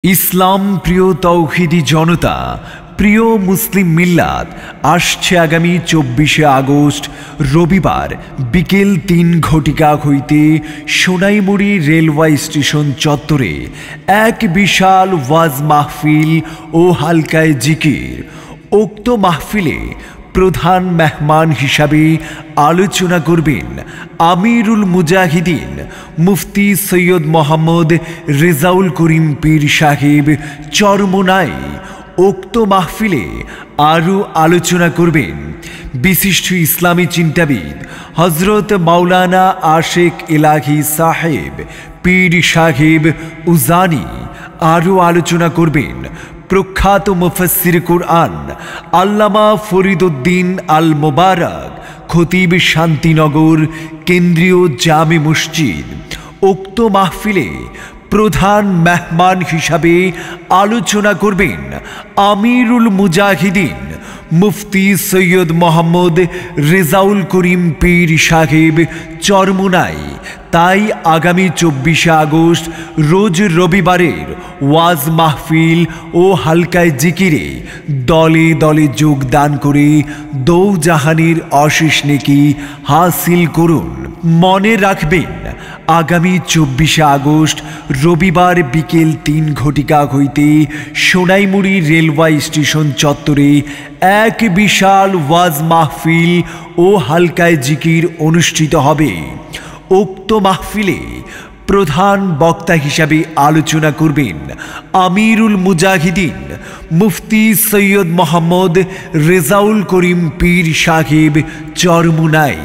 ইসলাম প্রিয় তৌহিদি জনতা, প্রিয় মুসলিম মিল্লাত, আসছে আগামী 24শে আগস্ট রবিবার বিকেল ৩ ঘটিকা হইতে সোনাইমুড়ি রেলওয়ে স্টেশন চত্বরে এক বিশাল ওয়াজ মাহফিল ও হালকায় জিকির। উক্ত মাহফিলে প্রধান মেহমান হিসাবে আলোচনা করবেন আমিরুল মুজাহিদিন মুফতি সৈয়দ মোহাম্মদ রেজাউল করিম পীর সাহেব চরমোনাই। উক্ত মাহফিলে আরও আলোচনা করবেন বিশিষ্ট ইসলামী চিন্তাবিদ হজরত মাওলানা আশেক এলাহি সাহেব পীর সাহেব উজানি। আরও আলোচনা করবেন প্রখ্যাত মুফাসসির কুরআন আল্লামা ফরিদউদ্দিন আল মোবারক, খতিব শান্তিনগর কেন্দ্রীয় জামে মসজিদ। উক্ত মাহফিলে প্রধান মেহমান হিসাবে আলোচনা করবেন আমিরুল মুজাহিদিন মুফতি সৈয়দ মোহাম্মদ রেজাউল করিম পীর সাহেব চরমোনাই। তাই আগামী 24শে আগস্ট রোজ রবিবারের ওয়াজ মাহফিল ও হালকায় জিকিরে দলে দলে যোগদান করে দৌজাহানের অশেষ নেকি হাসিল করুন। মনে রাখবেন, আগামী 24শে আগস্ট রবিবার বিকেল ৩ ঘটিকা হইতে সোনাইমুড়ি রেলওয়ে স্টেশন চত্বরে এক বিশাল ওয়াজ মাহফিল ও হালকায় জিকির অনুষ্ঠিত হবে। উক্ত মাহফিলে প্রধান বক্তা হিসাবে আলোচনা করবেন আমিরুল মুজাহিদিন মুফতি সৈয়দ মোহাম্মদ রেজাউল করিম পীর সাহেব চরমোনাই।